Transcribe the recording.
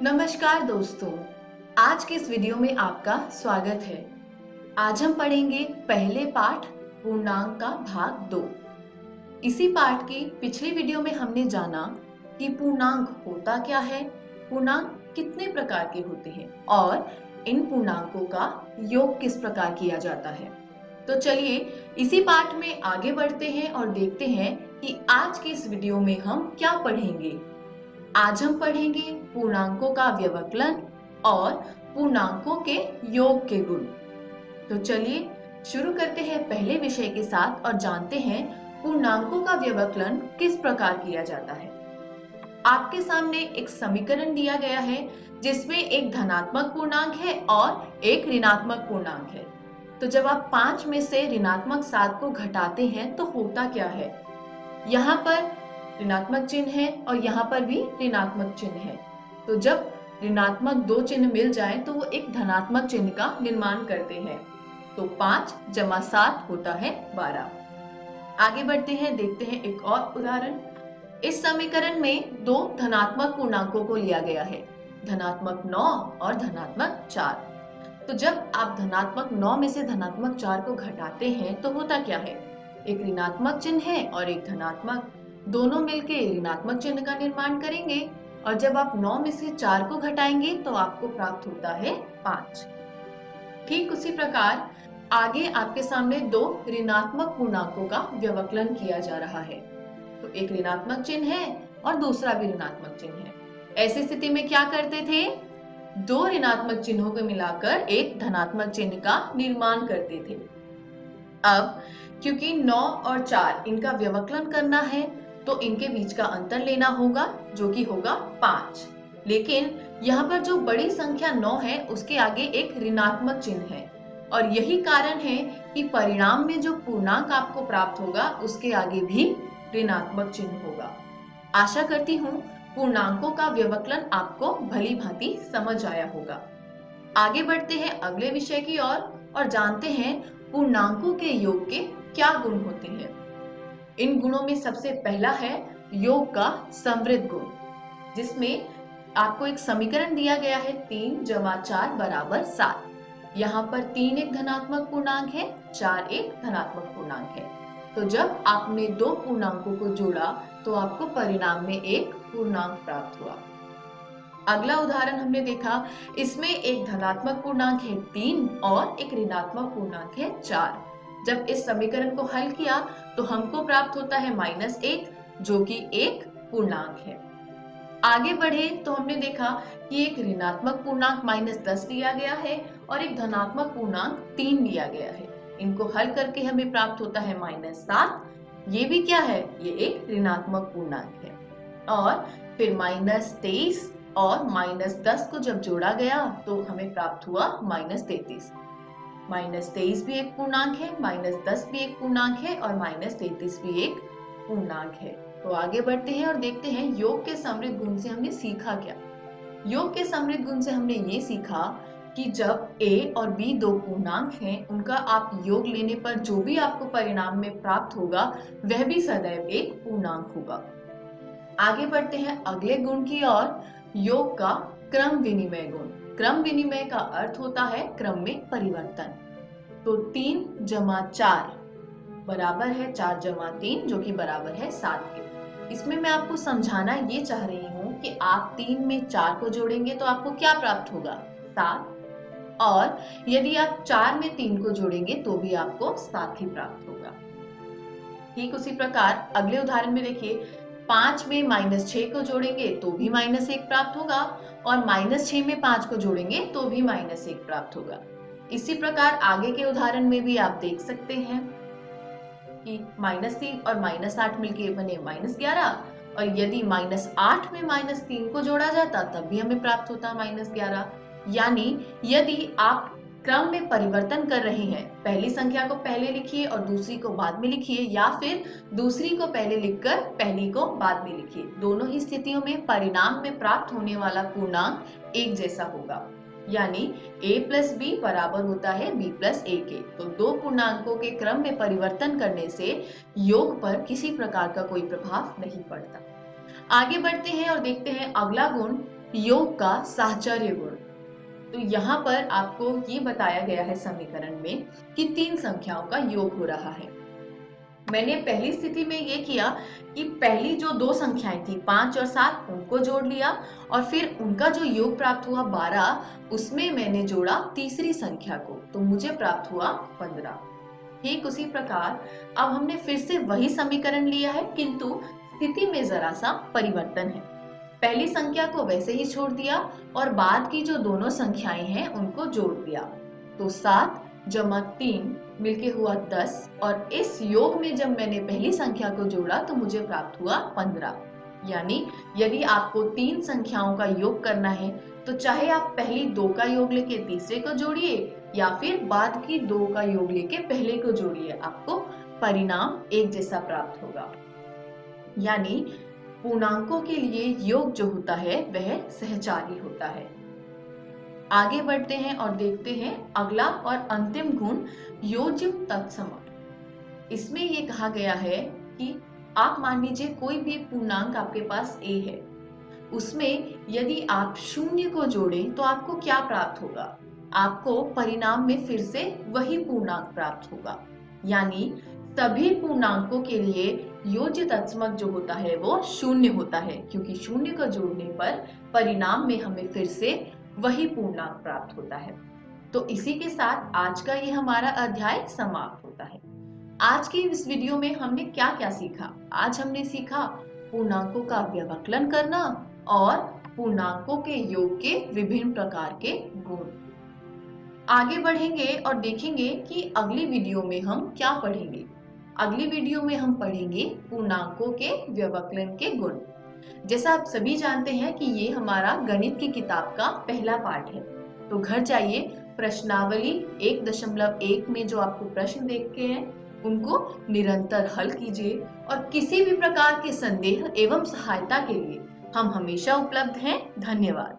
नमस्कार दोस्तों, आज के इस वीडियो में आपका स्वागत है। आज हम पढ़ेंगे पहले पाठ पूर्णांक का भाग 2। इसी पाठ की पिछली वीडियो में हमने जाना कि पूर्णांक होता क्या है, पूर्णांक कितने प्रकार के होते हैं और इन पूर्णांकों का योग किस प्रकार किया जाता है। तो चलिए इसी पाठ में आगे बढ़ते हैं और देखते हैं कि आज के इस वीडियो में हम क्या पढ़ेंगे। आज हम पढ़ेंगे पूर्णांकों का व्यवकलन और पूर्णांकों के योग के गुण। तो चलिए शुरू करते हैं पहले विषय के साथ और जानते हैं पूर्णांकों का व्यवकलन किस प्रकार किया जाता है। आपके सामने एक समीकरण दिया गया है जिसमें एक धनात्मक पूर्णांक है और एक ऋणात्मक पूर्णांक है। तो जब आप 5 में से ऋणात्मक 7 को घटाते हैं तो होता क्या है, यहाँ पर ऋणात्मक चिन्ह है और यहाँ पर भी ऋणात्मक चिन्ह है। तो जब ऋणात्मक दो चिन्ह मिल जाएं तो वो एक धनात्मक चिन्ह का निर्माण करते हैं। तो 5 + 7 होता है 12। आगे बढ़ते हैं, देखते हैं एक और उदाहरण। इस समीकरण में दो धनात्मक पूर्णांकों को लिया गया है, धनात्मक 9 और धनात्मक 4। तो जब आप धनात्मक 9 में से धनात्मक 4 को घटाते हैं तो होता क्या है, एक ऋणात्मक चिन्ह है और एक धनात्मक, दोनों मिलके ऋणात्मक चिन्ह का निर्माण करेंगे। और जब आप 9 में से 4 को घटाएंगे तो आपको प्राप्त होता है 5। ठीक उसी प्रकार आगे आपके सामने दो ऋणात्मक पूर्णांकों का व्यवकलन किया जा रहा है। तो एक ऋणात्मक चिन्ह है और दूसरा भी ऋणात्मक चिन्ह है। ऐसी स्थिति में क्या करते थे, दो ऋणात्मक चिन्हों को मिलाकर एक धनात्मक चिन्ह का निर्माण करते थे। अब क्योंकि 9 और 4 इनका व्यवकलन करना है तो इनके बीच का अंतर लेना होगा जो कि होगा 5। लेकिन यहाँ पर जो बड़ी संख्या 9 है उसके आगे एक ऋणात्मक चिन्ह है और यही कारण है कि परिणाम में जो पूर्णांक आपको प्राप्त होगा उसके आगे भी ऋणात्मक चिन्ह होगा। आशा करती हूँ पूर्णांकों का व्यवकलन आपको भली भांति समझ आया होगा। आगे बढ़ते हैं अगले विषय की ओर और जानते हैं पूर्णांकों के योग के क्या गुण होते हैं। इन गुणों में सबसे पहला है योग का समृद्ध गुण, जिसमें आपको एक समीकरण दिया गया है 3 + 4 = 7। यहाँ पर 3 एक धनात्मक पूर्णांक है, 4 एक धनात्मक पूर्णांक है। तो जब आपने दो पूर्णांकों को जोड़ा तो आपको परिणाम में एक पूर्णांक प्राप्त हुआ। अगला उदाहरण हमने देखा, इसमें एक धनात्मक पूर्णांक है 3 और एक ऋणात्मक पूर्णांक है 4। जब इस समीकरण को हल किया तो हमको प्राप्त होता है -1 जो कि एक पूर्णांक है। आगे बढ़े तो हमने देखा कि एक ऋणात्मक पूर्णांक -10 दिया गया है और एक धनात्मक पूर्णांक 3 दिया गया है। इनको हल करके हमें प्राप्त होता है -7। ये भी क्या है, ये एक ऋणात्मक पूर्णांक है। और फिर -23 और -10 को जब जोड़ा गया तो हमें प्राप्त हुआ -33। -23 भी एक पूर्णांक है, -10 भी एक पूर्णांक है और -33 भी एक पूर्णांक है। तो आगे बढ़ते हैं और देखते हैं योग के समृद्ध गुण से हमने सीखा क्या। योग के समृद्ध गुण से हमने ये सीखा कि जब a और b दो पूर्णांक हैं, उनका आप योग लेने पर जो भी आपको परिणाम में प्राप्त होगा वह भी सदैव एक पूर्णांक होगा। आगे बढ़ते हैं अगले गुण की ओर, योग का क्रम विनिमय गुण। क्रम विनिमय का अर्थ होता है क्रम में परिवर्तन। तो 3 + 4 बराबर है 4 + 3 जो कि बराबर है 7 के। इसमें मैं आपको समझाना ये चाह रही हूँ कि आप 3 में 4 को जोड़ेंगे तो आपको क्या प्राप्त होगा, 7। और यदि आप 4 में 3 को जोड़ेंगे तो भी आपको 7 ही प्राप्त होगा। ठीक उसी प्रकार अगले उदाहरण में देखिए, 5 में -6 को जोड़ेंगे तो भी -1 प्राप्त होगा और -6 में 5 को जोड़ेंगे तो भी -1 प्राप्त होगा। इसी प्रकार आगे के उदाहरण में भी आप देख सकते हैं कि -3 और -8 मिलके बने -11 और यदि -8 में -3 को जोड़ा जाता तब भी हमें प्राप्त होता -11। यानी यदि आप क्रम में परिवर्तन कर रहे हैं, पहली संख्या को पहले लिखिए और दूसरी को बाद में लिखिए या फिर दूसरी को पहले लिखकर पहली को बाद में लिखिए, दोनों ही स्थितियों में परिणाम में प्राप्त होने वाला पूर्णांक एक जैसा होगा। यानी a + b बराबर होता है b + a के। तो दो पूर्णांकों के क्रम में परिवर्तन करने से योग पर किसी प्रकार का कोई प्रभाव नहीं पड़ता। आगे बढ़ते हैं और देखते हैं अगला गुण, योग का साहचर्य गुण। तो यहाँ पर आपको ये बताया गया है समीकरण में कि 3 संख्याओं का योग हो रहा है। मैंने पहली स्थिति में ये किया कि पहली जो 2 संख्याएं थी 5 और 7 उनको जोड़ लिया और फिर उनका जो योग प्राप्त हुआ 12, उसमें मैंने जोड़ा तीसरी संख्या को, तो मुझे प्राप्त हुआ 15। ठीक उसी प्रकार अब हमने फिर से वही समीकरण लिया है, किंतु स्थिति में जरा सा परिवर्तन है। पहली संख्या को वैसे ही छोड़ दिया और बाद की जो दोनों संख्याएं हैं उनको जोड़ दिया, तो 7 जमा 3 मिलके हुआ 10 और इस योग में जब मैंने पहली संख्या को जोड़ा तो मुझे प्राप्त हुआ 15। यानी यदि आपको 3 संख्याओं का योग करना है तो चाहे आप पहली 2 का योग लेके तीसरे को जोड़िए या फिर बाद की 2 का योग लेके पहले को जोड़िए, आपको परिणाम एक जैसा प्राप्त होगा। यानी पूर्णांकों के लिए योग जो होता है वह सहचारी होता है। आगे बढ़ते हैं और देखते हैं अगला और अंतिम गुण, योज्य तत्सम। इसमें ये कहा गया है कि आप मान लीजिए कोई भी पूर्णांक आपके पास a है, उसमें यदि आप शून्य को जोड़ें तो आपको क्या प्राप्त होगा? आपको परिणाम में फिर से वही पूर्णांक प्राप्त होगा। यानी सभी पूर्णांकों के लिए योज्य तत्समक जो होता है वो शून्य होता है, क्योंकि शून्य को जोड़ने पर परिणाम में हमें फिर से वही पूर्णांक प्राप्त होता है। तो इसी के साथ आज का ये हमारा अध्याय समाप्त होता है। आज की इस वीडियो में हमने क्या क्या सीखा? आज हमने सीखा पूर्णांकों का व्यवकलन करना और पूर्णांकों के योग के विभिन्न प्रकार के गुण। आगे बढ़ेंगे और देखेंगे कि अगली वीडियो में हम क्या पढ़ेंगे। अगली वीडियो में हम पढ़ेंगे पूर्णांकों के व्यवकलन के गुण। जैसा आप सभी जानते हैं कि ये हमारा गणित की किताब का पहला पाठ है, तो घर जाइए प्रश्नावली 1.1 में जो आपको प्रश्न देखे हैं उनको निरंतर हल कीजिए और किसी भी प्रकार के संदेह एवं सहायता के लिए हम हमेशा उपलब्ध हैं। धन्यवाद।